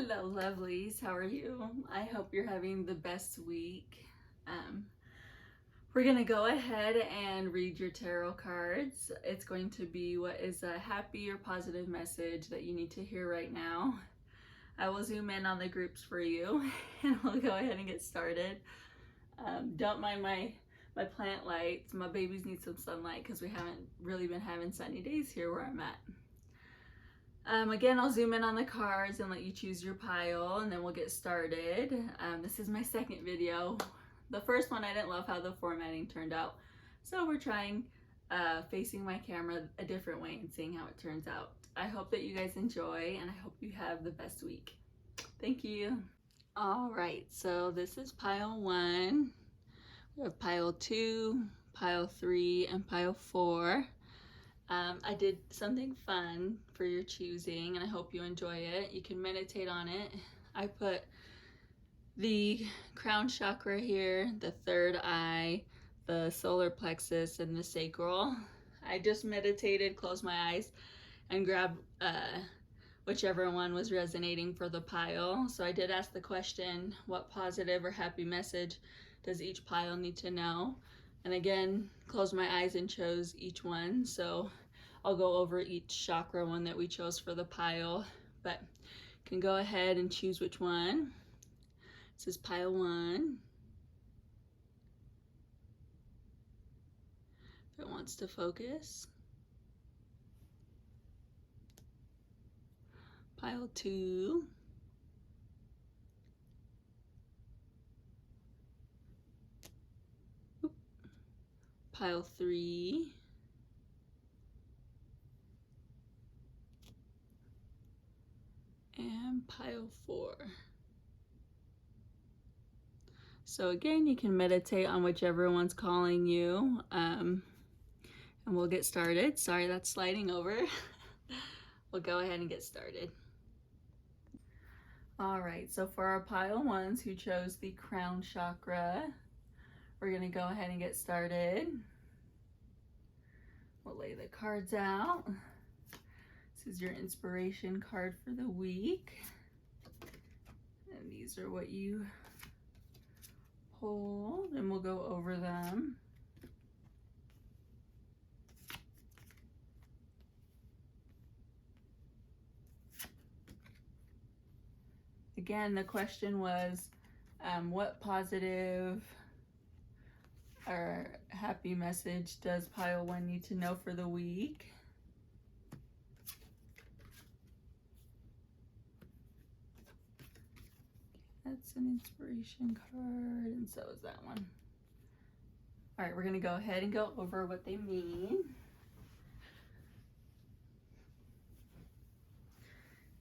Hello, lovelies. How are you? I hope you're having the best week. Um, we're going to go ahead and read your tarot cards. It's going to be what is a happy or positive message that you need to hear right now. I will zoom in on the groups for you and we'll go ahead and get started. Don't mind my plant lights. My babies need some sunlight because we haven't really been having sunny days here where I'm at. Again, I'll zoom in on the cards and let you choose your pile, and then we'll get started. This is my second video. The first one, I didn't love how the formatting turned out, so we're trying facing my camera a different way and seeing how it turns out. I hope that you guys enjoy, and I hope you have the best week. Thank you. All right, so this is pile 1. We have pile 2, pile 3, and pile 4. I did something fun for your choosing, and I hope you enjoy it. You can meditate on it. I put the crown chakra here, the third eye, the solar plexus, and the sacral. I just meditated, closed my eyes, and grabbed whichever one was resonating for the pile. So I did ask the question, what positive or happy message does each pile need to know? And again, closed my eyes and chose each one. So I'll go over each chakra one that we chose for the pile, but you can go ahead and choose which one. This is pile 1. If it wants to focus. Pile 2. Oop. Pile 3. And pile 4. So again, you can meditate on whichever one's calling you, and we'll get started. Sorry, that's sliding over. We'll go ahead and get started. All right, so for our pile 1s who chose the crown chakra, we're gonna go ahead and get started. We'll lay the cards out. This is your inspiration card for the week. And these are what you pulled, and we'll go over them. Again, the question was, what positive or happy message does pile 1 need to know for the week? That's an inspiration card, and so is that one. All right, we're gonna go ahead and go over what they mean.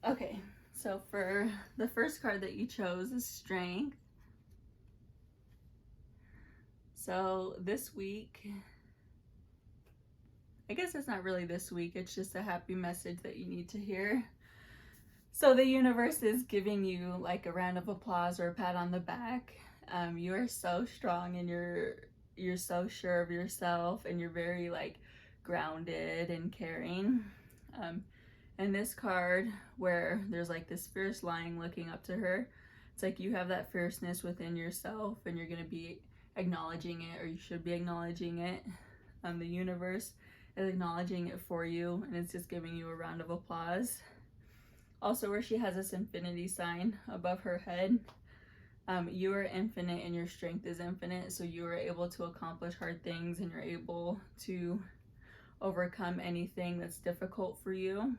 Okay, so for the first card that you chose is Strength. So this week, I guess it's not really this week, it's just a happy message that you need to hear. So the universe is giving you like a round of applause or a pat on the back. You are so strong, and you're so sure of yourself, and you're very like grounded and caring. And this card where there's like this fierce lion looking up to her, it's like you have that fierceness within yourself, and you're gonna be acknowledging it, or you should be acknowledging it. The universe is acknowledging it for you, and it's just giving you a round of applause. Also, where she has this infinity sign above her head, you are infinite and your strength is infinite, so you are able to accomplish hard things, and you're able to overcome anything that's difficult for you.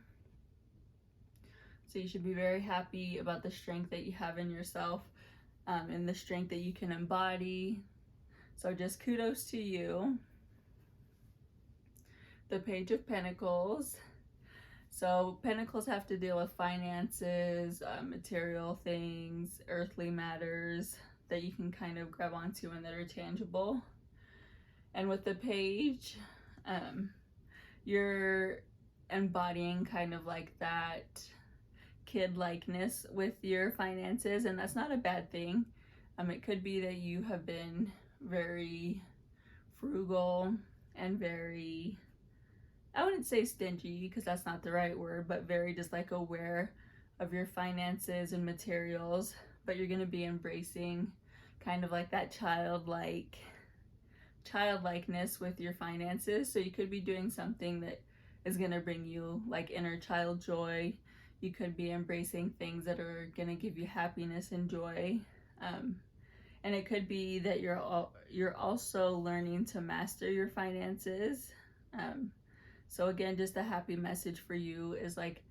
So you should be very happy about the strength that you have in yourself, and the strength that you can embody. So just kudos to you. The Page of Pentacles. So Pentacles have to deal with finances, material things, earthly matters that you can kind of grab onto and that are tangible. And with the Page, you're embodying kind of like that kid-likeness with your finances, and that's not a bad thing. It could be that you have been very frugal and very, I wouldn't say stingy because that's not the right word, but very just like aware your finances and materials, but you're going to be embracing kind of like that childlikeness with your finances. So you could be doing something that is going to bring you like inner child joy. You could be embracing things that are going to give you happiness and joy. And it could be that you're also learning to master your finances. So again, just a happy message for you is like,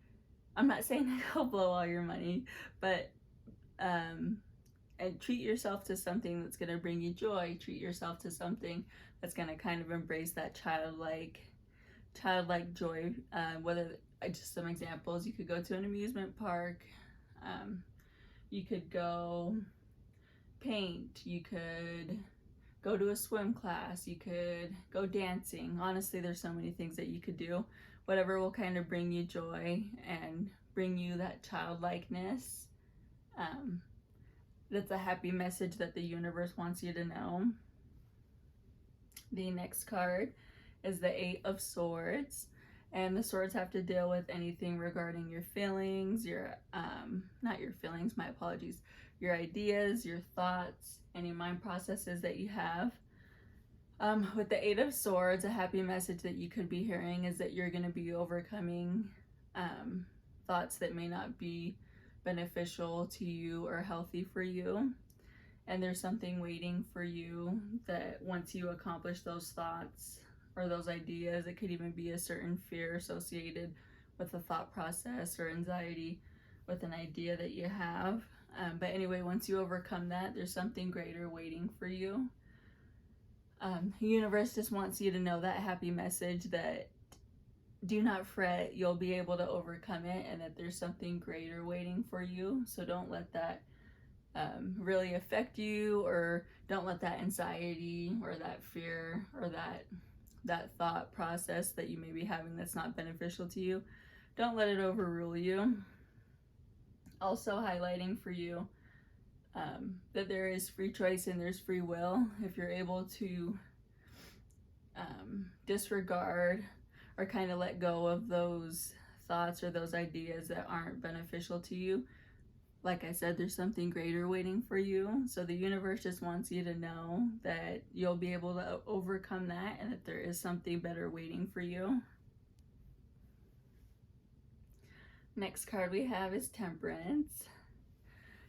I'm not saying to go blow all your money, but and treat yourself to something that's going to bring you joy. Treat yourself to something that's going to kind of embrace that childlike joy. Whether just some examples, you could go to an amusement park, you could go paint, you could go to a swim class, you could go dancing. Honestly, there's so many things that you could do. Whatever will kind of bring you joy and bring you that childlikeness. That's a happy message that the universe wants you to know. The next card is the 8 of Swords. And the swords have to deal with anything regarding your feelings, not your feelings, my apologies, your ideas, your thoughts, any mind processes that you have. With the 8 of Swords, a happy message that you could be hearing is that you're going to be overcoming thoughts that may not be beneficial to you or healthy for you. And there's something waiting for you that once you accomplish those thoughts or those ideas, it could even be a certain fear associated with the thought process or anxiety with an idea that you have. But anyway, once you overcome that, there's something greater waiting for you. The universe just wants you to know that happy message that do not fret, you'll be able to overcome it, and that there's something greater waiting for you. So don't let that really affect you, or don't let that anxiety or that fear or that thought process that you may be having that's not beneficial to you, don't let it overrule you. Also highlighting for you that there is free choice and there's free will. If you're able to disregard or kind of let go of those thoughts or those ideas that aren't beneficial to you, like I said, there's something greater waiting for you. So the universe just wants you to know that you'll be able to overcome that and that there is something better waiting for you. Next card we have is Temperance.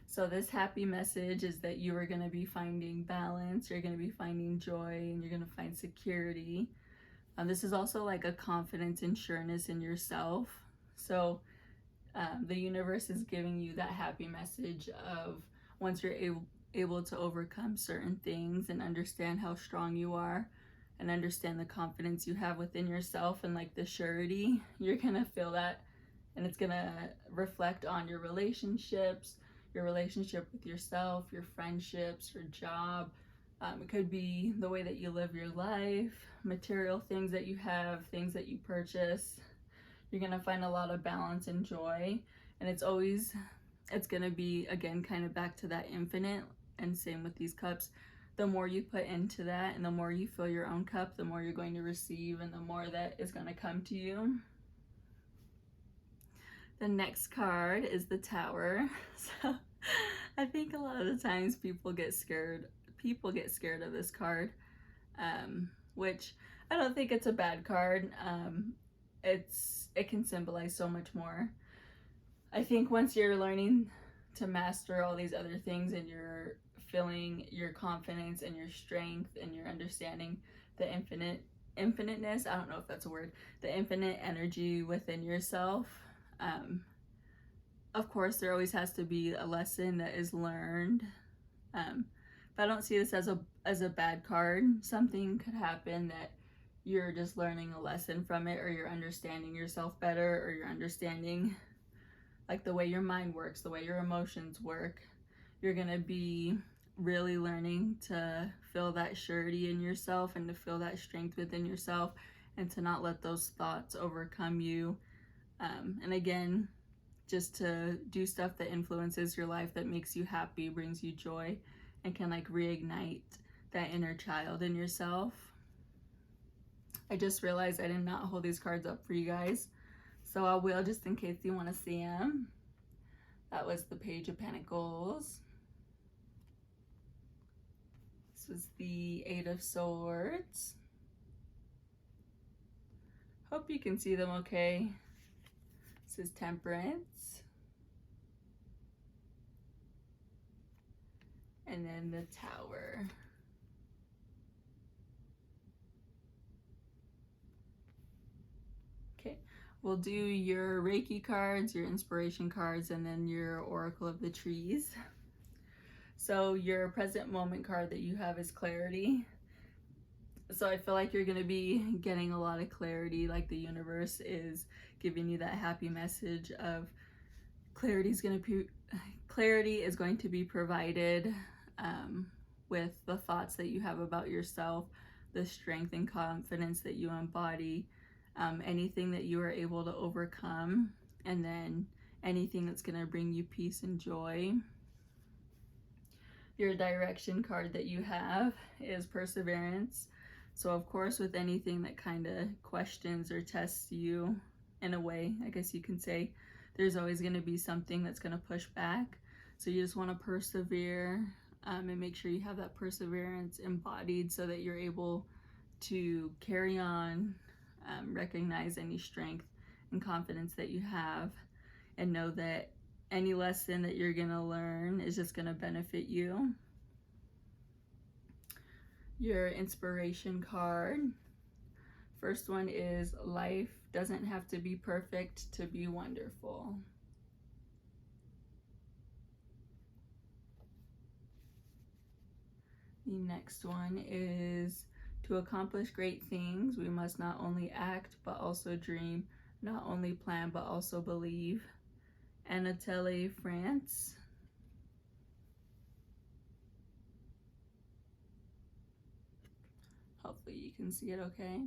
So this happy message is that you are going to be finding balance, you're going to be finding joy, and you're going to find security. This is also like a confidence and sureness in yourself. So the universe is giving you that happy message of once you're able to overcome certain things and understand how strong you are and understand the confidence you have within yourself and like the surety, you're going to feel that, and it's going to reflect on your relationships, your relationship with yourself, your friendships, your job. It could be the way that you live your life, material things that you have, things that you purchase. You're going to find a lot of balance and joy, and it's going to be, again, kind of back to that infinite. And same with these cups. The more you put into that and the more you fill your own cup, the more you're going to receive and the more that is going to come to you. The next card is the Tower. So I think a lot of the times people get scared of this card, which I don't think it's a bad card. It can symbolize so much more. I think once you're learning to master all these other things and you're feeling your confidence and your strength and you're understanding the infiniteness, I don't know if that's a word, the infinite energy within yourself. Of course, there always has to be a lesson that is learned. But I don't see this as a bad card. Something could happen that you're just learning a lesson from it, or you're understanding yourself better, or you're understanding like the way your mind works, the way your emotions work. You're gonna be really learning to feel that surety in yourself and to feel that strength within yourself and to not let those thoughts overcome you. And again, just to do stuff that influences your life, that makes you happy, brings you joy, and can like reignite that inner child in yourself. I just realized I did not hold these cards up for you guys, so I will, just in case you want to see them. That was the Page of Pentacles. This was the Eight of Swords. Hope you can see them okay. This is Temperance. And then the Tower. Okay, we'll do your Reiki cards, your inspiration cards, and then your Oracle of the Trees. So your present moment card that you have is Clarity. So I feel like you're going to be getting a lot of clarity, like the universe is giving you that happy message of clarity is going to be provided with the thoughts that you have about yourself, the strength and confidence that you embody, anything that you are able to overcome, and then anything that's going to bring you peace and joy. Your direction card that you have is Perseverance. So of course, with anything that kind of questions or tests you in a way, I guess you can say, there's always going to be something that's going to push back. So you just want to persevere and make sure you have that perseverance embodied so that you're able to carry on, recognize any strength and confidence that you have, and know that any lesson that you're going to learn is just going to benefit you. Your inspiration card. First one is life doesn't have to be perfect to be wonderful. The next one is to accomplish great things, we must not only act but also dream, not only plan but also believe. Anatole, France. Hopefully you can see it okay.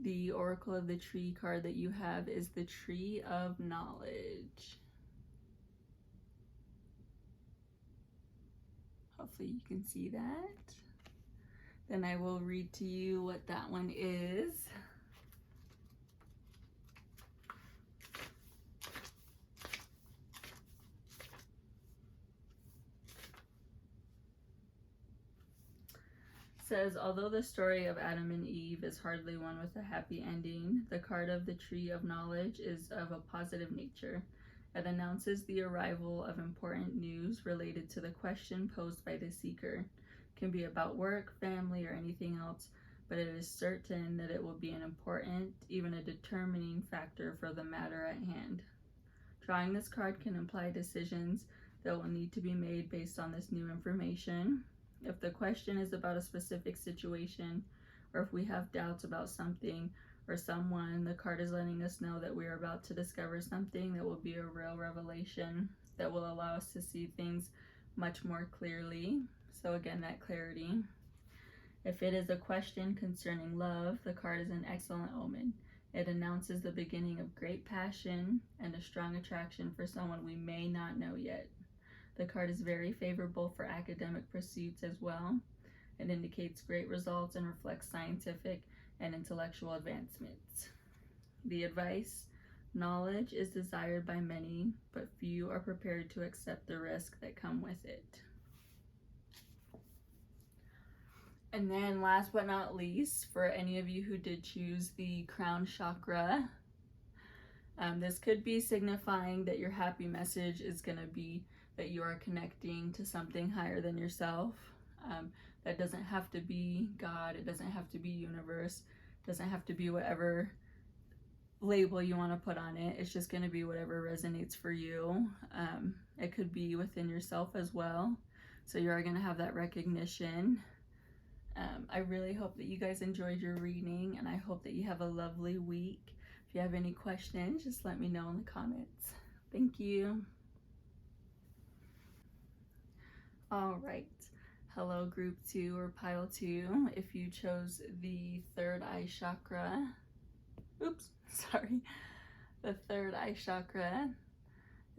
The Oracle of the Tree card that you have is the Tree of Knowledge. Hopefully you can see that. Then I will read to you what that one is. Says, although the story of Adam and Eve is hardly one with a happy ending, the card of the Tree of Knowledge is of a positive nature. It announces the arrival of important news related to the question posed by the seeker. It can be about work, family, or anything else, but it is certain that it will be an important, even a determining factor for the matter at hand. Drawing this card can imply decisions that will need to be made based on this new information. If the question is about a specific situation, or if we have doubts about something or someone, the card is letting us know that we are about to discover something that will be a real revelation that will allow us to see things much more clearly. So again, that clarity. If it is a question concerning love, the card is an excellent omen. It announces the beginning of great passion and a strong attraction for someone we may not know yet. The card is very favorable for academic pursuits as well. It indicates great results and reflects scientific and intellectual advancements. The advice: knowledge is desired by many, but few are prepared to accept the risk that come with it. And then last but not least, for any of you who did choose the crown chakra, this could be signifying that your happy message is going to be that you are connecting to something higher than yourself. That doesn't have to be God, it doesn't have to be universe, it doesn't have to be whatever label you want to put on it. It's just going to be whatever resonates for you. It could be within yourself as well. So you are going to have that recognition. I really hope that you guys enjoyed your reading, and I hope that you have a lovely week. If you have any questions, just let me know in the comments. Thank you. All right. Hello, group 2 or pile 2. If you chose the third eye chakra, the third eye chakra,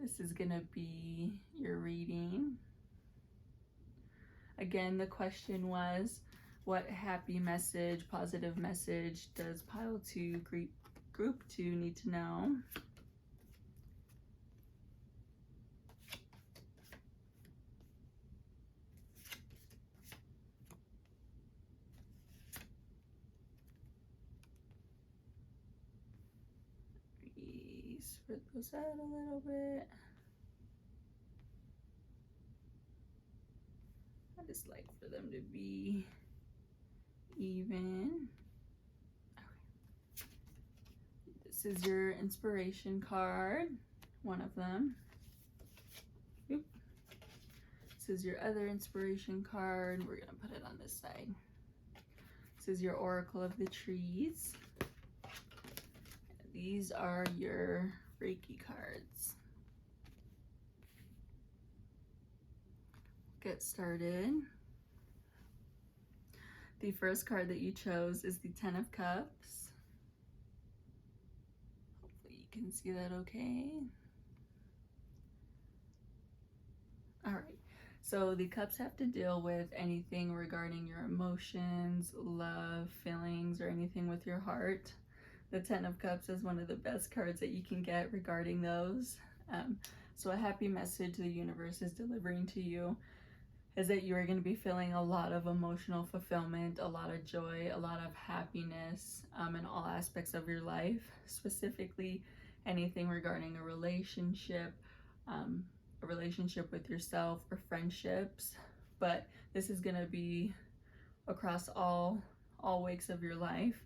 this is gonna be your reading. Again, the question was, what happy message, positive message does pile 2 Group 2 need to know. Spread those out a little bit. I just like for them to be even. Okay. This is your inspiration card, one of them. Oop. This is your other inspiration card. We're gonna put it on this side. This is your Oracle of the Trees. These are your Reiki cards. Get started. The first card that you chose is the Ten of Cups. Hopefully you can see that okay. All right, so the cups have to deal with anything regarding your emotions, love, feelings, or anything with your heart. The Ten of Cups is one of the best cards that you can get regarding those. So a happy message the universe is delivering to you is that you are going to be feeling a lot of emotional fulfillment, a lot of joy, a lot of happiness in all aspects of your life, specifically anything regarding a relationship with yourself, or friendships. But this is going to be across all wakes of your life.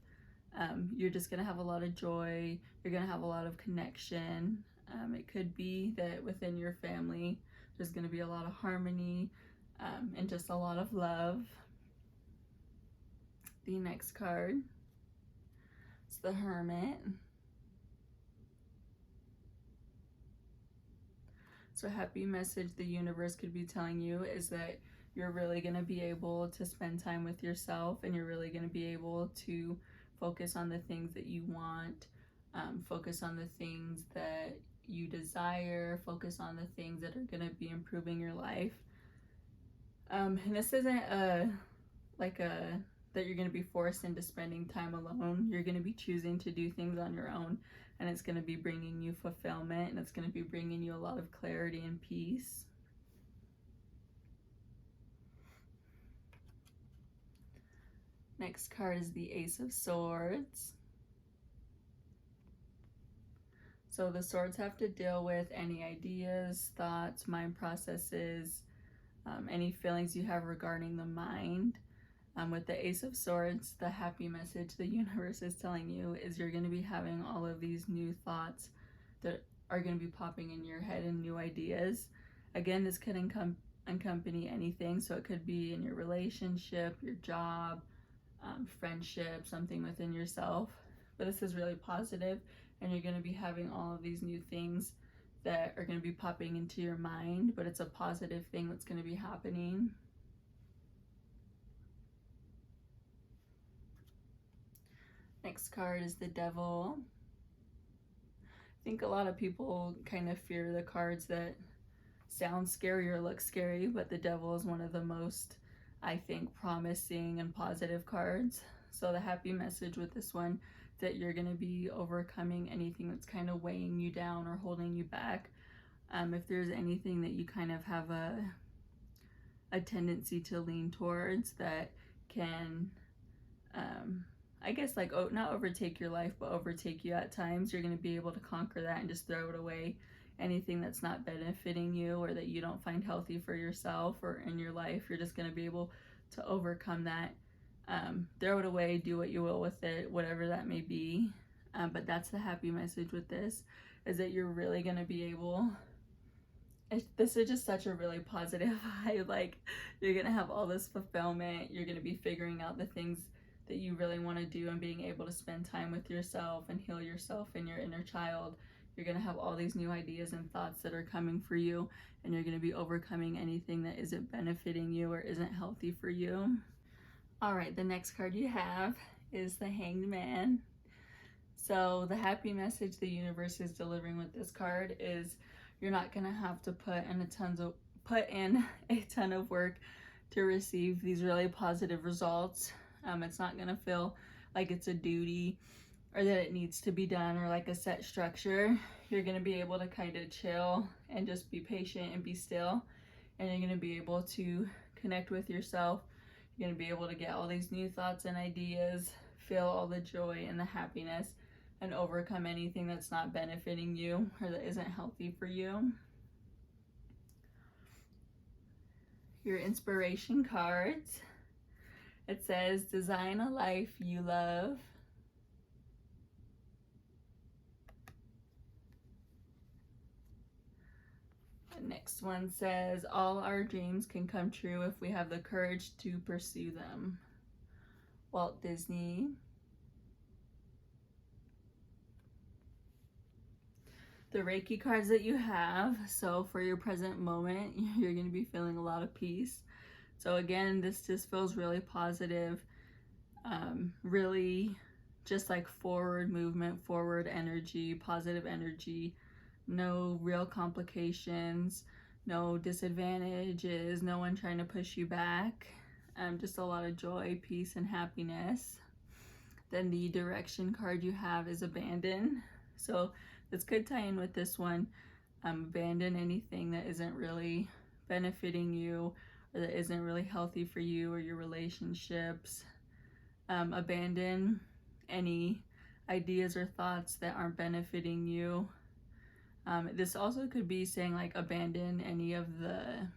You're just going to have a lot of joy. You're going to have a lot of connection. It could be that within your family, there's going to be a lot of harmony and just a lot of love. The next card is the Hermit. So a happy message the universe could be telling you is that you're really going to be able to spend time with yourself, and you're really going to be able to focus on the things that you want, focus on the things that you desire, focus on the things that are going to be improving your life. And this isn't that you're going to be forced into spending time alone. You're going to be choosing to do things on your own, and it's going to be bringing you fulfillment, and it's going to be bringing you a lot of clarity and peace. Next card is the Ace of Swords. So the swords have to deal with any ideas, thoughts, mind processes, any feelings you have regarding the mind. With the Ace of Swords, the happy message the universe is telling you is you're going to be having all of these new thoughts that are going to be popping in your head, and new ideas. Again, this could accompany anything. So it could be in your relationship, your job, friendship, something within yourself. But this is really positive, and you're going to be having all of these new things that are going to be popping into your mind, but it's a positive thing that's going to be happening. Next card is the Devil. I think a lot of people kind of fear the cards that sound scary or look scary, but the Devil is one of the most, I think, promising and positive cards. So the happy message with this one, that you're going to be overcoming anything that's kind of weighing you down or holding you back. If there's anything that you kind of have a tendency to lean towards that can I guess not overtake your life, but overtake you at times, you're going to be able to conquer that and just throw it away. Anything that's not benefiting you or that you don't find healthy for yourself or in your life, you're just going to be able to overcome that. Throw it away, do what you will with it, whatever that may be. But that's the happy message with this, is that you're really going to be able... This is just such a really positive vibe. You're going to have all this fulfillment. You're going to be figuring out the things that you really want to do and being able to spend time with yourself and heal yourself and your inner child. You're going to have all these new ideas and thoughts that are coming for you, and you're going to be overcoming anything that isn't benefiting you or isn't healthy for you. All right, the next card you have is the Hanged Man. So the happy message the universe is delivering with this card is you're not going to have to put in a ton of work to receive these really positive results. It's not going to feel like it's a duty. or that it needs to be done, or like a set structure, you're going to be able to kind of chill and just be patient and be still. And you're going to be able to connect with yourself. You're going to be able to get all these new thoughts and ideas, feel all the joy and the happiness, and overcome anything that's not benefiting you or that isn't healthy for you. Your inspiration cards. It says, design a life you love. The next one says, all our dreams can come true if we have the courage to pursue them. Walt Disney. The Reiki cards that you have, so for your present moment, you're going to be feeling a lot of peace. So again, this just feels really positive, really just like forward movement, forward energy, positive energy, no real complications, no disadvantages, no one trying to push you back, just a lot of joy, peace, and happiness. Then the direction card you have is abandon. So this could tie in with this one. Abandon anything that isn't really benefiting you or that isn't really healthy for you or your relationships. Abandon any ideas or thoughts that aren't benefiting you. This also could be saying like abandon any of the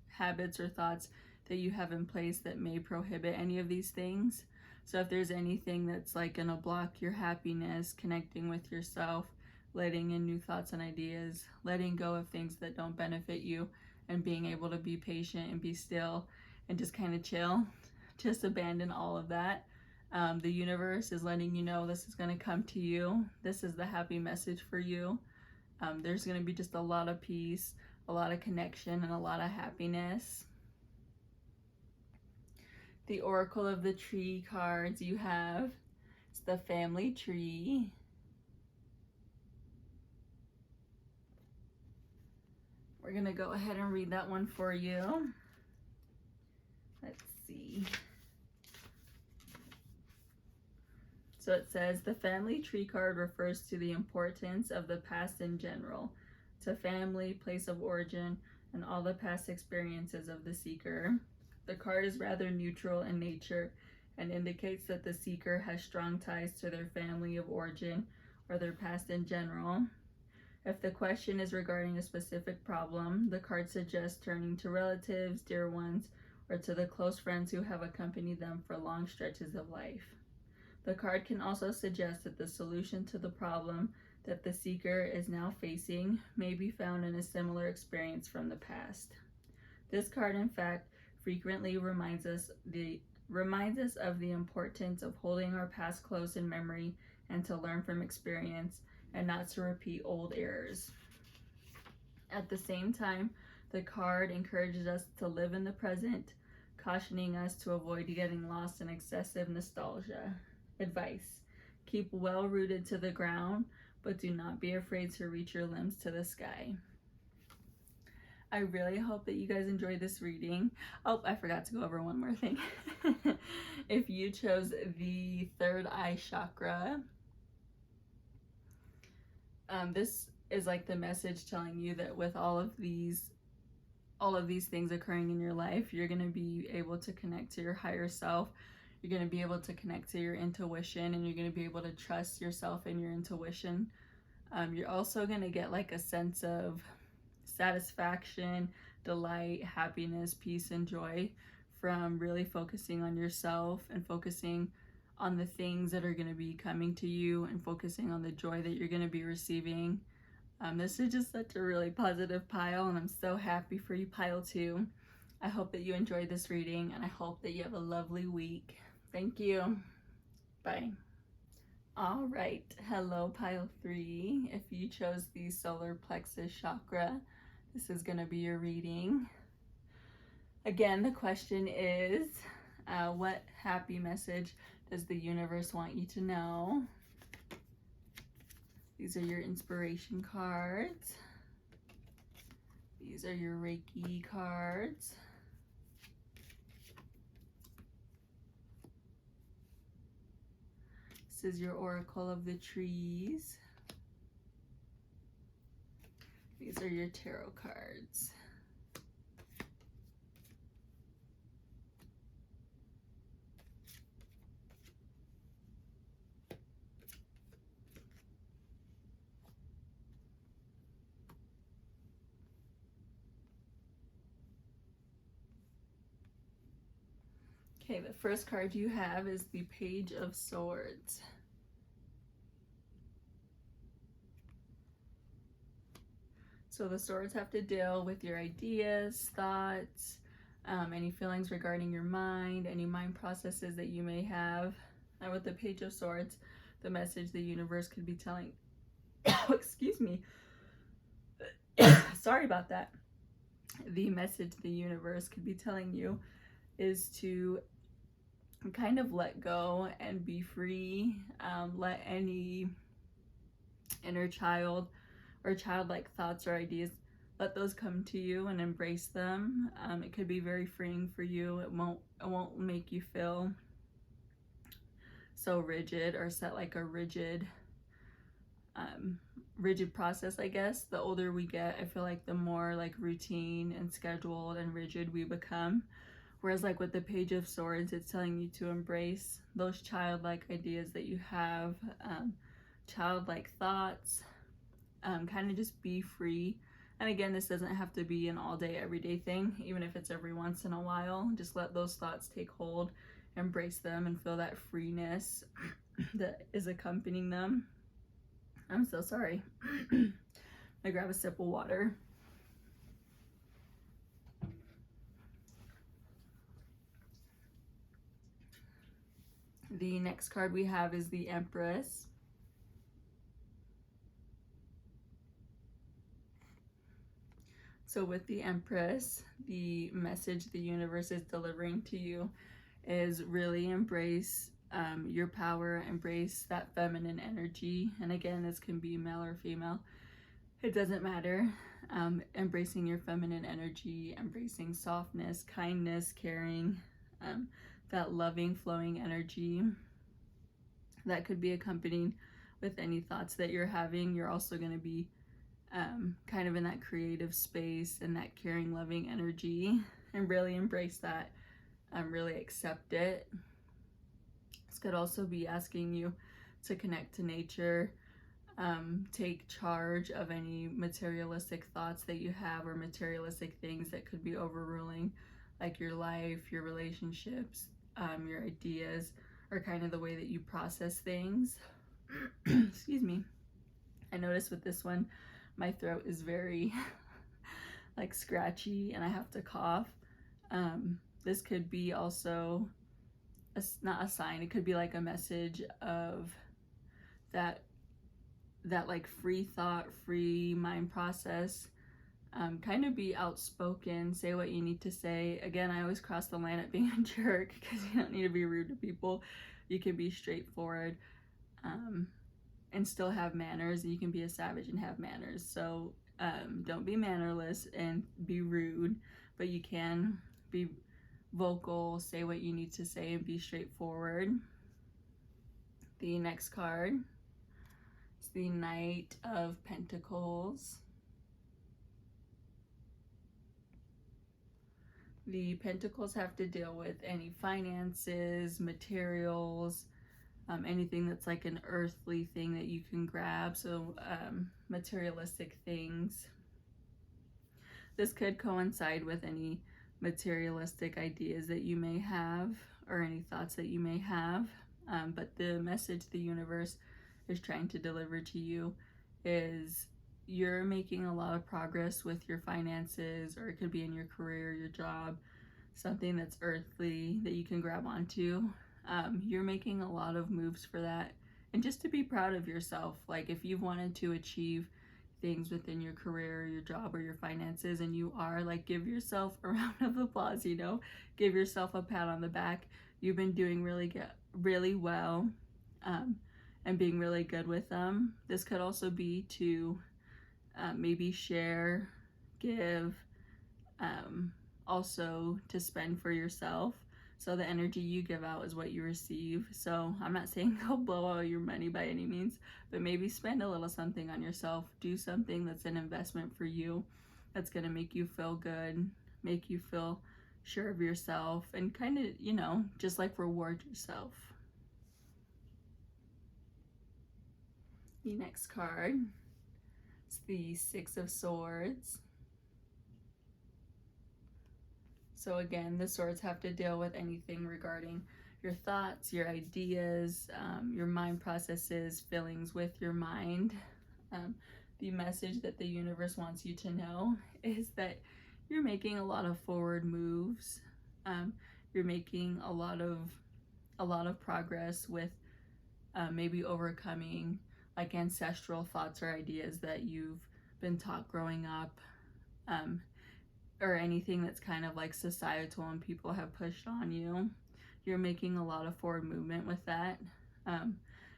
habits or thoughts that you have in place that may prohibit any of these things. So if there's anything that's like gonna block your happiness, connecting with yourself, letting in new thoughts and ideas, letting go of things that don't benefit you, and being able to be patient and be still and just kind of chill, just abandon all of that. The universe is letting you know this is going to come to you. This is the happy message for you. There's going to be just a lot of peace, a lot of connection, and a lot of happiness. The Oracle of the Tree cards you have, it's the family tree. We're going to go ahead and read that one for you. Let's see. So it says, the family tree card refers to the importance of the past in general, to family, place of origin, and all the past experiences of the seeker. The card is rather neutral in nature and indicates that the seeker has strong ties to their family of origin or their past in general. If the question is regarding a specific problem, the card suggests turning to relatives, dear ones, or to the close friends who have accompanied them for long stretches of life. The card can also suggest that the solution to the problem that the seeker is now facing may be found in a similar experience from the past. This card, in fact, frequently reminds us of the importance of holding our past close in memory and to learn from experience and not to repeat old errors. At the same time, the card encourages us to live in the present, cautioning us to avoid getting lost in excessive nostalgia. Advice: keep well rooted to the ground, but do not be afraid to reach your limbs to the sky. I really hope that you guys enjoyed this reading. Oh, I forgot to go over one more thing. If you chose the third eye chakra, this is like the message telling you that with all of these things occurring in your life, you're going to be able to connect to your higher self. You're going to be able to connect to your intuition, and you're going to be able to trust yourself and your intuition. You're also going to get like a sense of satisfaction, delight, happiness, peace, and joy from really focusing on yourself and focusing on the things that are going to be coming to you and focusing on the joy that you're going to be receiving. This is just such a really positive pile, and I'm so happy for you, pile 2. I hope that you enjoyed this reading, and I hope that you have a lovely week. Thank you. Bye. All right. Hello, pile 3. If you chose the solar plexus chakra, this is going to be your reading. Again, the question is, what happy message does the universe want you to know? These are your inspiration cards. These are your Reiki cards. This is your Oracle of the Trees. These are your tarot cards. Okay, the first card you have is the Page of Swords. So the swords have to deal with your ideas, thoughts, any feelings regarding your mind, any mind processes that you may have. And with the Page of Swords, the message the universe could be telling, excuse me, sorry about that. The message the universe could be telling you is to kind of let go and be free. Let any inner child or childlike thoughts or ideas, let those come to you and embrace them. It could be very freeing for you. It won't make you feel so rigid or set like a rigid process, I guess. The older we get, I feel like the more like routine and scheduled and rigid we become. Whereas like with the Page of Swords, it's telling you to embrace those childlike ideas that you have, childlike thoughts, kind of just be free. And again, this doesn't have to be an all day, everyday thing. Even if it's every once in a while, just let those thoughts take hold, embrace them, and feel that freeness that is accompanying them. I'm so sorry. I grab a sip of water. The next card we have is the Empress. So with the Empress, the message the universe is delivering to you is really embrace your power, embrace that feminine energy. And again, this can be male or female. It doesn't matter. Embracing your feminine energy, embracing softness, kindness, caring, that loving, flowing energy that could be accompanied with any thoughts that you're having. You're also going to be kind of in that creative space and that caring, loving energy, and really embrace that, really accept it. This could also be asking you to connect to nature, take charge of any materialistic thoughts that you have or materialistic things that could be overruling, like your life, your relationships, your ideas, or kind of the way that you process things. Excuse me. I noticed with this one, my throat is very like scratchy and I have to cough. This could be also not a sign, it could be like a message of that like free thought, free mind process. Kind of be outspoken, say what you need to say. Again, I always cross the line at being a jerk because you don't need to be rude to people. You can be straightforward and still have manners. You can be a savage and have manners. So don't be mannerless and be rude, but you can be vocal, say what you need to say, and be straightforward. The next card is the Knight of Pentacles. The Pentacles have to deal with any finances, materials, anything that's like an earthly thing that you can grab. So materialistic things. This could coincide with any materialistic ideas that you may have or any thoughts that you may have. But the message the universe is trying to deliver to you is you're making a lot of progress with your finances, or it could be in your career, your job, something that's earthly that you can grab onto. You're making a lot of moves for that. And just to be proud of yourself, like if you've wanted to achieve things within your career, your job, or your finances, and you are, like, give yourself a round of applause, you know, give yourself a pat on the back. You've been doing really well, and being really good with them. This could also be to maybe share, give, also to spend for yourself. So the energy you give out is what you receive. So I'm not saying go blow all your money by any means, but maybe spend a little something on yourself. Do something that's an investment for you, that's going to make you feel good, make you feel sure of yourself, and kind of, you know, just like reward yourself. The next card is the Six of Swords. So again, the swords have to deal with anything regarding your thoughts, your ideas, your mind processes, feelings with your mind. The message that the universe wants you to know is that you're making a lot of forward moves. You're making a lot of progress with maybe overcoming like ancestral thoughts or ideas that you've been taught growing up. Or anything that's kind of like societal and people have pushed on you. You're making a lot of forward movement with that.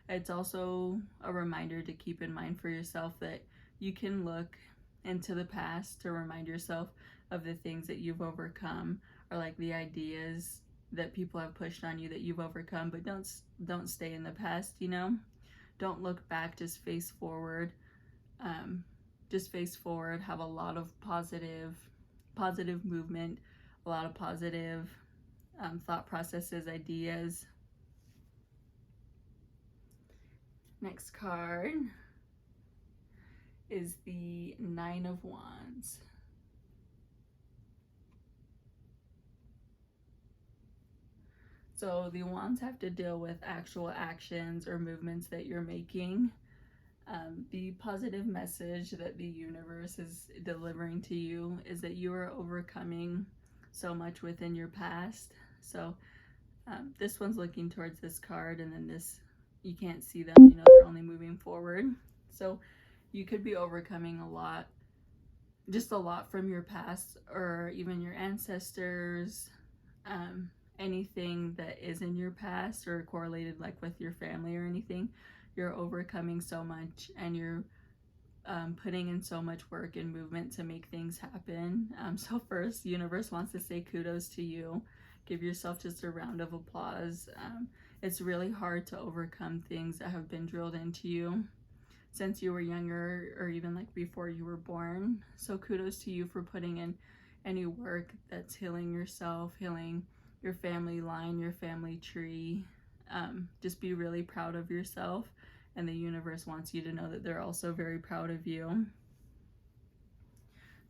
It's also a reminder to keep in mind for yourself that you can look into the past to remind yourself of the things that you've overcome, or like the ideas that people have pushed on you that you've overcome, but don't stay in the past, you know? Don't look back, just face forward. Just face forward, have a lot of positive movement, a lot of positive thought processes, ideas. Next card is the Nine of Wands. So the wands have to deal with actual actions or movements that you're making. The positive message that the universe is delivering to you is that you are overcoming so much within your past. So this one's looking towards this card, and then this, you can't see them, you know, they're only moving forward. So you could be overcoming a lot, just a lot from your past, or even your ancestors, anything that is in your past or correlated like with your family or anything. You're overcoming so much, and you're putting in so much work and movement to make things happen. So first, the universe wants to say kudos to you. Give yourself just a round of applause. It's really hard to overcome things that have been drilled into you since you were younger, or even like before you were born. So kudos to you for putting in any work that's healing yourself, healing your family line, your family tree. Just be really proud of yourself, and the universe wants you to know that they're also very proud of you.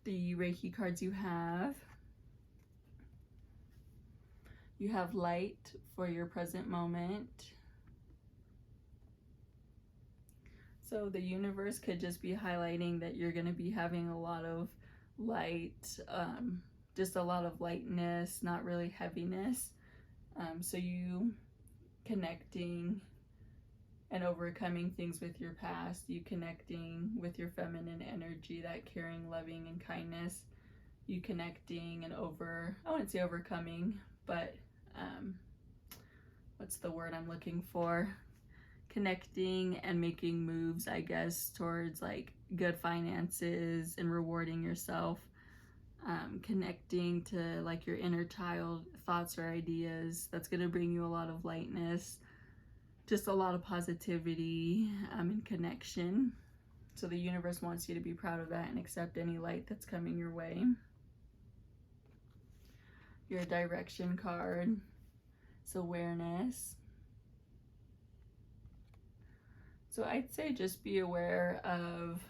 The Reiki cards you have light for your present moment. So the universe could just be highlighting that you're going to be having a lot of light, just a lot of lightness, not really heaviness. So you connecting and overcoming things with your past, you connecting with your feminine energy, that caring, loving, and kindness, you connecting and I wouldn't say overcoming, but what's the word I'm looking for? Connecting and making moves, I guess, towards like good finances and rewarding yourself. Connecting to like your inner child thoughts or ideas. That's going to bring you a lot of lightness, just a lot of positivity and connection. So the universe wants you to be proud of that and accept any light that's coming your way. Your direction card is awareness. So I'd say just be aware of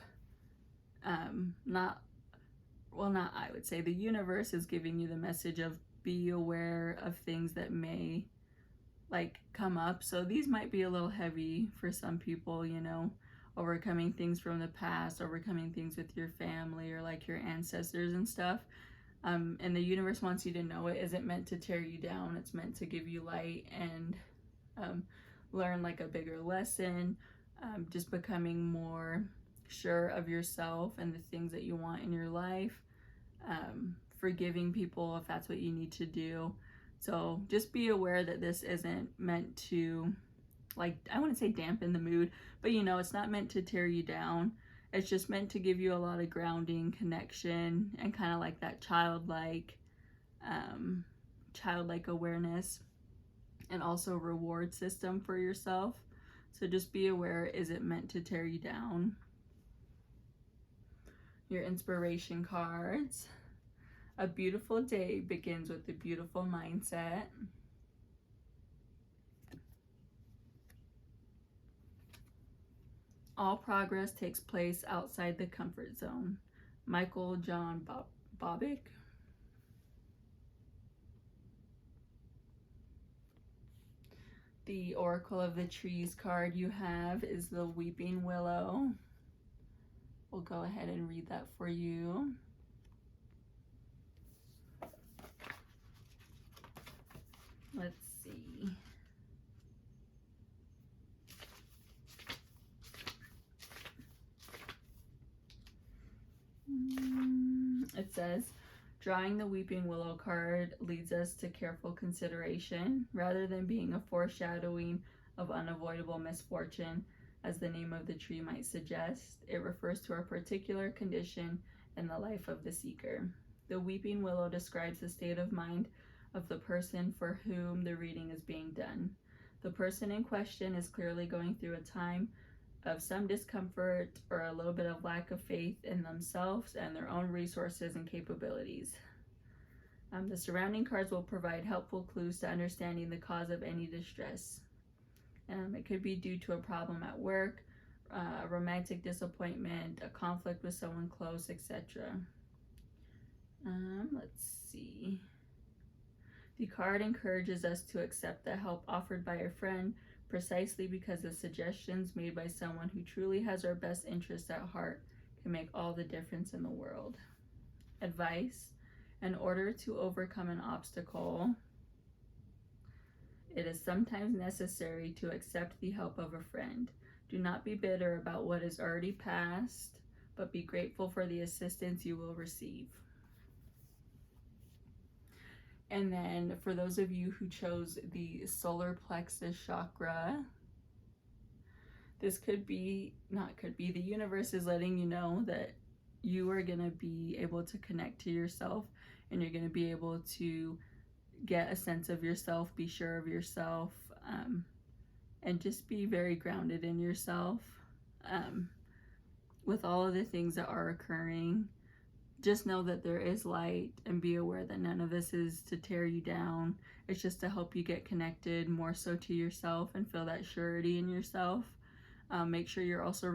I would say the universe is giving you the message of be aware of things that may like come up. So these might be a little heavy for some people, you know, overcoming things from the past, overcoming things with your family or like your ancestors and stuff. And the universe wants you to know it isn't meant to tear you down. It's meant to give you light and learn like a bigger lesson, just becoming more sure of yourself and the things that you want in your life, forgiving people if that's what you need to do. So just be aware that this isn't meant to, like, I wouldn't say dampen the mood, but you know, it's not meant to tear you down. It's just meant to give you a lot of grounding, connection, and kind of like that childlike childlike awareness, and also reward system for yourself. So just be aware, is it meant to tear you down? Your inspiration cards. A beautiful day begins with a beautiful mindset. All progress takes place outside the comfort zone. Michael John Bobbitt. The Oracle of the Trees card you have is the Weeping Willow. We'll go ahead and read that for you. Let's see. It says, drawing the Weeping Willow card leads us to careful consideration. Rather than being a foreshadowing of unavoidable misfortune, as the name of the tree might suggest, it refers to a particular condition in the life of the seeker. The Weeping Willow describes the state of mind of the person for whom the reading is being done. The person in question is clearly going through a time of some discomfort or a little bit of lack of faith in themselves and their own resources and capabilities. The surrounding cards will provide helpful clues to understanding the cause of any distress. It could be due to a problem at work, a romantic disappointment, a conflict with someone close, etc. Let's see. The card encourages us to accept the help offered by a friend precisely because the suggestions made by someone who truly has our best interests at heart can make all the difference in the world. Advice: in order to overcome an obstacle, it is sometimes necessary to accept the help of a friend. Do not be bitter about what is already past, but be grateful for the assistance you will receive. And then for those of you who chose the solar plexus chakra, this the universe is letting you know that you are going to be able to connect to yourself, and you're going to be able to get a sense of yourself, be sure of yourself, and just be very grounded in yourself. With all of the things that are occurring, just know that there is light, and be aware that none of this is to tear you down. It's just to help you get connected more so to yourself and feel that surety in yourself. Make sure you're also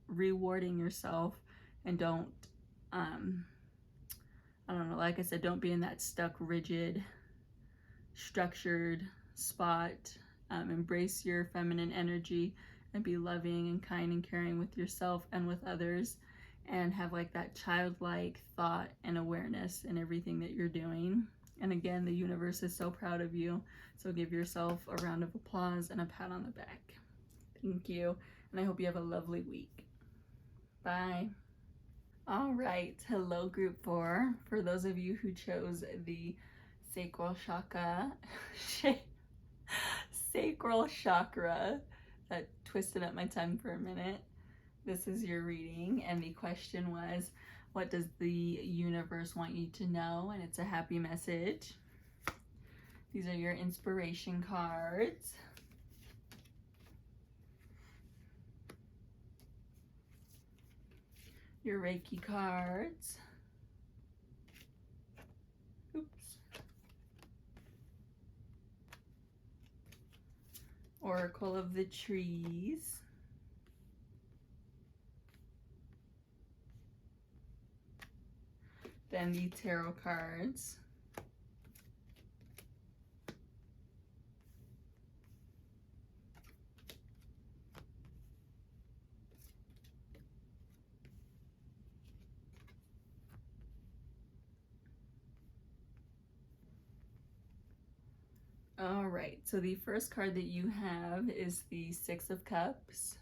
rewarding yourself, and don't, like I said, don't be in that stuck, rigid, structured spot. Embrace your feminine energy and be loving and kind and caring with yourself and with others, and have like that childlike thought and awareness in everything that you're doing. And again, the universe is so proud of you, so give yourself a round of applause and a pat on the back. Thank you, and I hope you have a lovely week. Bye. All right, hello group 4. For those of you who chose the sacral chakra, that twisted up my tongue for a minute, this is your reading, and the question was, what does the universe want you to know? And it's a happy message. These are your inspiration cards. Your Reiki cards. Oops. Oracle of the Trees. Then the tarot cards. All right, so the first card that you have is the Six of Cups.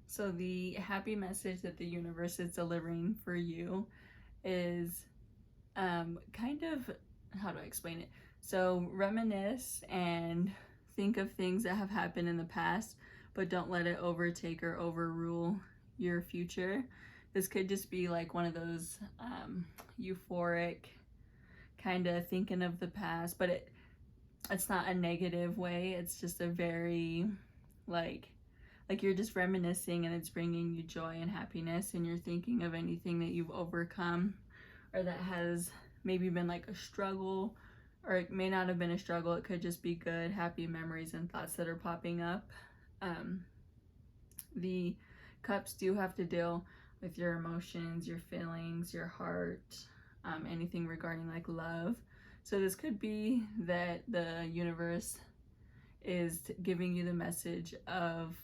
So the happy message that the universe is delivering for you is kind of, how do I explain it? So reminisce and think of things that have happened in the past, but don't let it overtake or overrule your future. this could just be like one of those euphoric kind of thinking of the past, but it's not a negative way. It's just a very like you're just reminiscing, and it's bringing you joy and happiness, and you're thinking of anything that you've overcome or that has maybe been like a struggle, or it may not have been a struggle. It could just be good, happy memories and thoughts that are popping up. The cups do have to deal with your emotions, your feelings, your heart, anything regarding like love. So this could be that the universe is giving you the message of,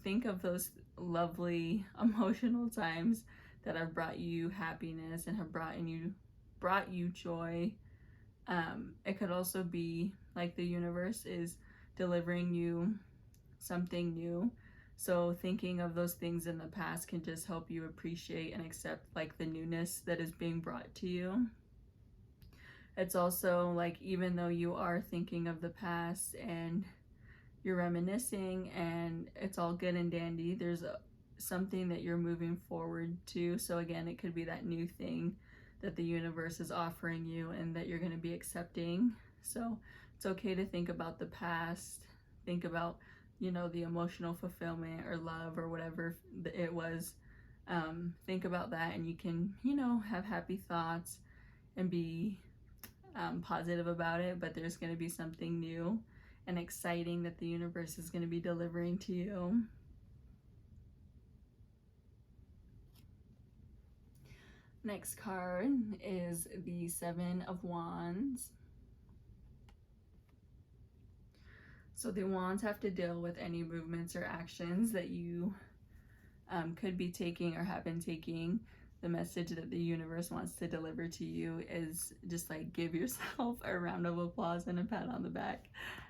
think of those lovely emotional times that have brought you happiness and have brought you joy. It could also be like the universe is delivering you something new. So thinking of those things in the past can just help you appreciate and accept like the newness that is being brought to you. It's also like, even though you are thinking of the past and you're reminiscing and it's all good and dandy, there's something that you're moving forward to. So again, it could be that new thing that the universe is offering you and that you're going to be accepting. So it's okay to think about the past, think about, you know, the emotional fulfillment or love or whatever it was. Think about that, and you can, you know, have happy thoughts and be positive about it. But there's going to be something new and exciting that the universe is going to be delivering to you. Next card is the Seven of Wands. So the wands have to deal with any movements or actions that you could be taking or have been taking. The message that the universe wants to deliver to you is just like, give yourself a round of applause and a pat on the back.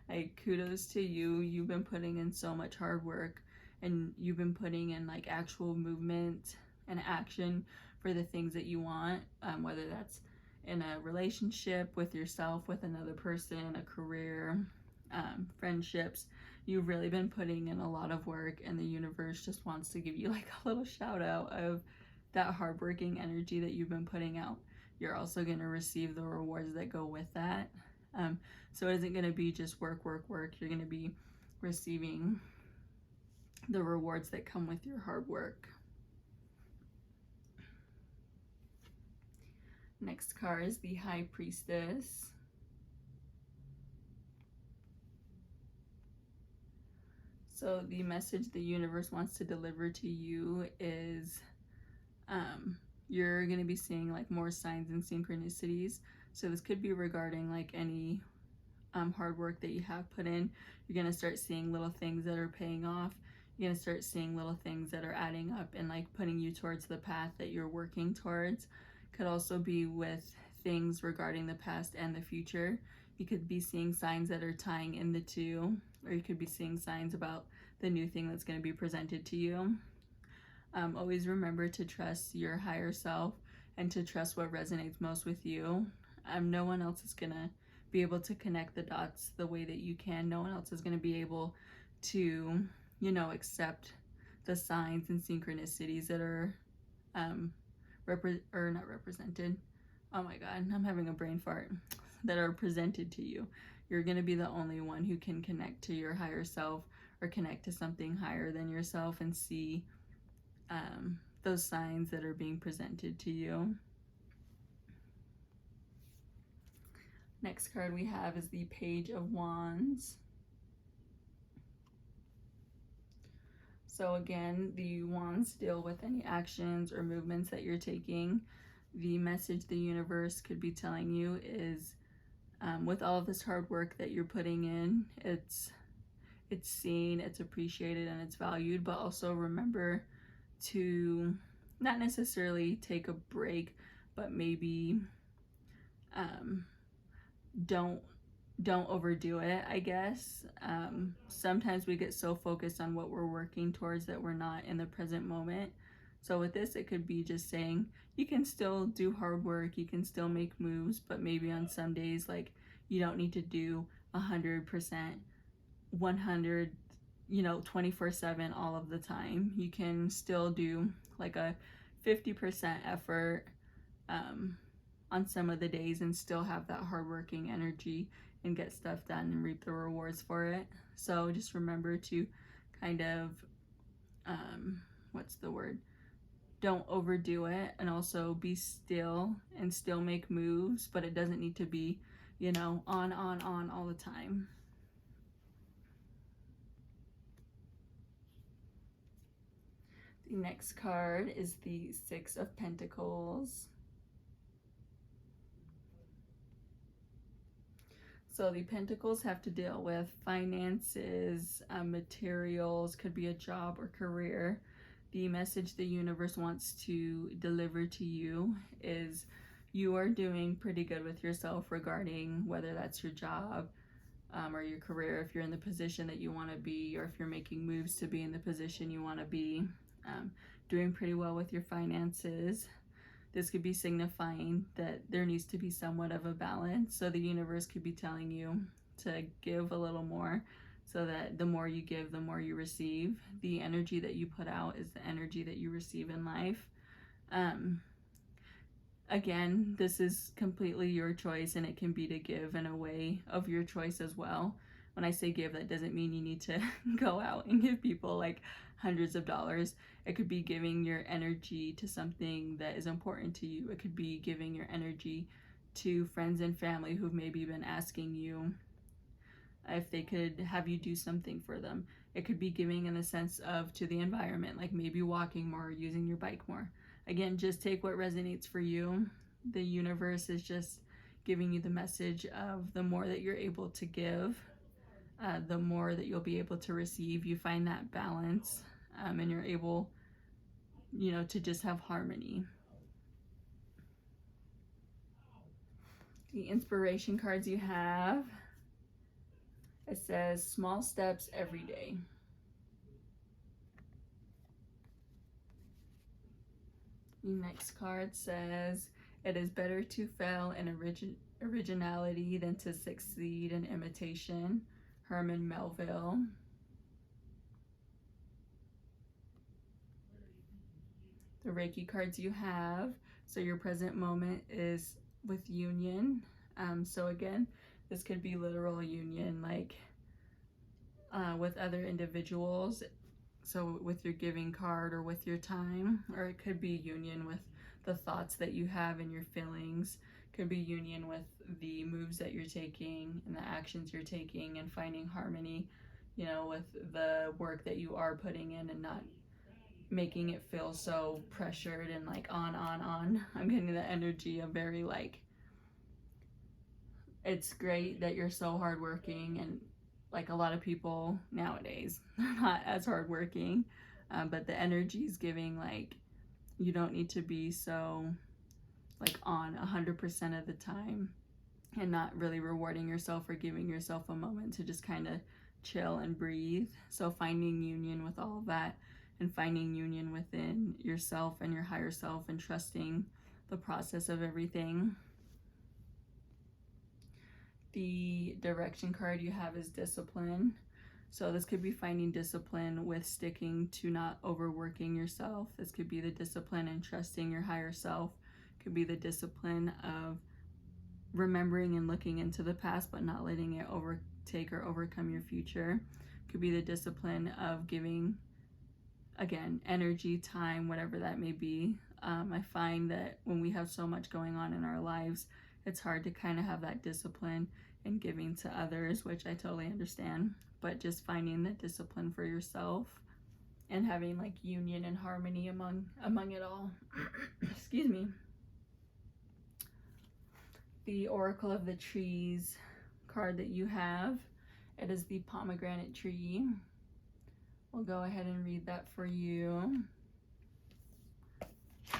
Like, kudos to you. You've been putting in so much hard work, and you've been putting in like actual movement and action for the things that you want, whether that's in a relationship with yourself, with another person, a career, friendships. You've really been putting in a lot of work, and the universe just wants to give you like a little shout out of that hardworking energy that you've been putting out. You're also going to receive the rewards that go with that. So it isn't going to be just work. You're going to be receiving the rewards that come with your hard work. Next card is the High Priestess. So the message the universe wants to deliver to you is you're going to be seeing like more signs and synchronicities. So this could be regarding like any hard work that you have put in. You're going to start seeing little things that are paying off. You're going to start seeing little things that are adding up and like putting you towards the path that you're working towards. Could also be with things regarding the past and the future. You could be seeing signs that are tying in the two, or you could be seeing signs about the new thing that's going to be presented to you. Always remember to trust your higher self and to trust what resonates most with you. No one else is going to be able to connect the dots the way that you can. No one else is going to be able to, you know, accept the signs and synchronicities that are not represented. Oh my God, I'm having a brain fart. That are presented to you. You're going to be the only one who can connect to your higher self or connect to something higher than yourself and see those signs that are being presented to you. Next card we have is the Page of Wands. So again, the wands deal with any actions or movements that you're taking. The message the universe could be telling you is, with all of this hard work that you're putting in, it's seen, it's appreciated, and it's valued. But also remember to not necessarily take a break, but maybe don't overdo it, I guess. Sometimes we get so focused on what we're working towards that we're not in the present moment. So with this, it could be just saying you can still do hard work, you can still make moves, but maybe on some days, like, you don't need to do 100%, 100, 24/7 all of the time. You can still do like a 50% effort on some of the days and still have that hardworking energy and get stuff done and reap the rewards for it. So just remember to kind of, what's the word? Don't overdo it, and also be still and still make moves, but it doesn't need to be, on all the time. The next card is the Six of Pentacles. So the Pentacles have to deal with finances, materials, could be a job or career. The message the universe wants to deliver to you is you are doing pretty good with yourself regarding whether that's your job or your career, if you're in the position that you want to be, or if you're making moves to be in the position you want to be. Doing pretty well with your finances. This could be signifying that there needs to be somewhat of a balance. So the universe could be telling you to give a little more, so that the more you give, the more you receive. The energy that you put out is the energy that you receive in life. Again, this is completely your choice, and it can be to give in a way of your choice as well. When I say give, that doesn't mean you need to go out and give people like hundreds of dollars. It could be giving your energy to something that is important to you. It could be giving your energy to friends and family who've maybe been asking you if they could have you do something for them. It could be giving in the sense of to the environment, like maybe walking more or using your bike more. Again, just take what resonates for you. The universe is just giving you the message of the more that you're able to give, the more that you'll be able to receive. You find that balance, and you're able, to just have harmony. The inspiration cards you have, it says small steps every day. The next card says, it is better to fail in originality than to succeed in imitation. Herman Melville. The Reiki cards you have, so your present moment is with union. So again, this could be literal union, like with other individuals. So with your giving card or with your time, or it could be union with the thoughts that you have and your feelings. Could be union with the moves that you're taking and the actions you're taking, and finding harmony, with the work that you are putting in, and not making it feel so pressured and like on. I'm getting the energy of very like, it's great that you're so hardworking, and like a lot of people nowadays, they're not as hardworking, but the energy is giving like, you don't need to be so like on 100% of the time, and not really rewarding yourself or giving yourself a moment to just kind of chill and breathe. So finding union with all of that, and finding union within yourself and your higher self, and trusting the process of everything. The direction card you have is discipline. So this could be finding discipline with sticking to not overworking yourself. This could be the discipline and trusting your higher self. It could be the discipline of remembering and looking into the past, but not letting it overtake or overcome your future. It could be the discipline of giving, again, energy, time, whatever that may be. I find that when we have so much going on in our lives, it's hard to kind of have that discipline and giving to others, which I totally understand, but just finding the discipline for yourself and having like union and harmony among it all. Excuse me. The Oracle of the Trees card that you have, it is the pomegranate tree. We'll go ahead and read that for you.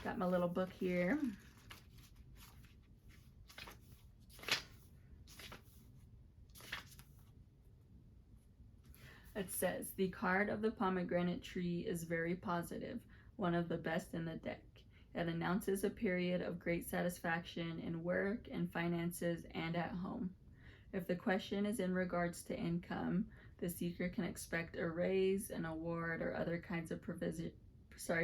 Got my little book here. It says, the card of the pomegranate tree is very positive, one of the best in the deck. It announces a period of great satisfaction in work and finances and at home. If the question is in regards to income, the seeker can expect a raise, an award, or other kinds of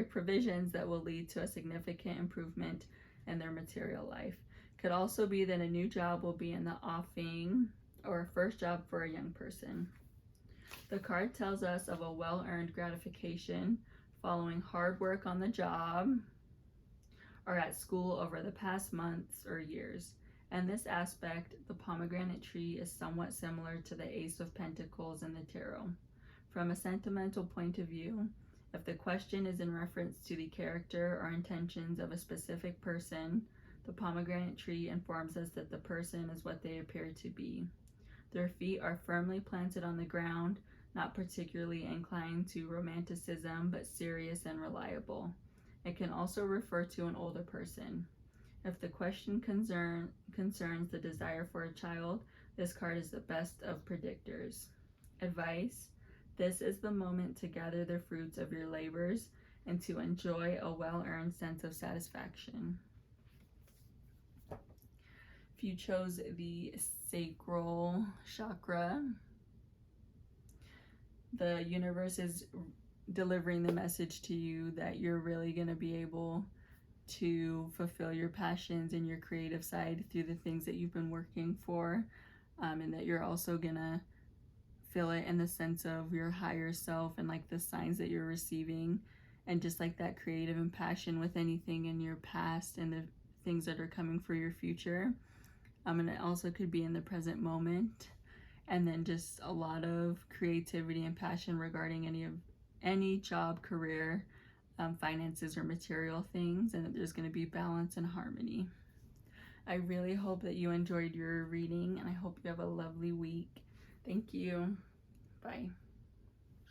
provisions that will lead to a significant improvement in their material life. Could also be that a new job will be in the offing or a first job for a young person. The card tells us of a well-earned gratification following hard work on the job or at school over the past months or years. In this aspect, the pomegranate tree is somewhat similar to the Ace of Pentacles in the tarot. From a sentimental point of view, if the question is in reference to the character or intentions of a specific person, the pomegranate tree informs us that the person is what they appear to be. Their feet are firmly planted on the ground, not particularly inclined to romanticism, but serious and reliable. It can also refer to an older person. If the question concerns the desire for a child, this card is the best of predictors. Advice: this is the moment to gather the fruits of your labors and to enjoy a well-earned sense of satisfaction. If you chose the sacral chakra, the universe is delivering the message to you that you're really going to be able to fulfill your passions and your creative side through the things that you've been working for, and that you're also going to feel it in the sense of your higher self and like the signs that you're receiving, and just like that creative and passion with anything in your past and the things that are coming for your future. And it also could be in the present moment, and then just a lot of creativity and passion regarding any job, career, finances, or material things, and that there's going to be balance and harmony. I really hope that you enjoyed your reading, and I hope you have a lovely week. Thank you. Bye.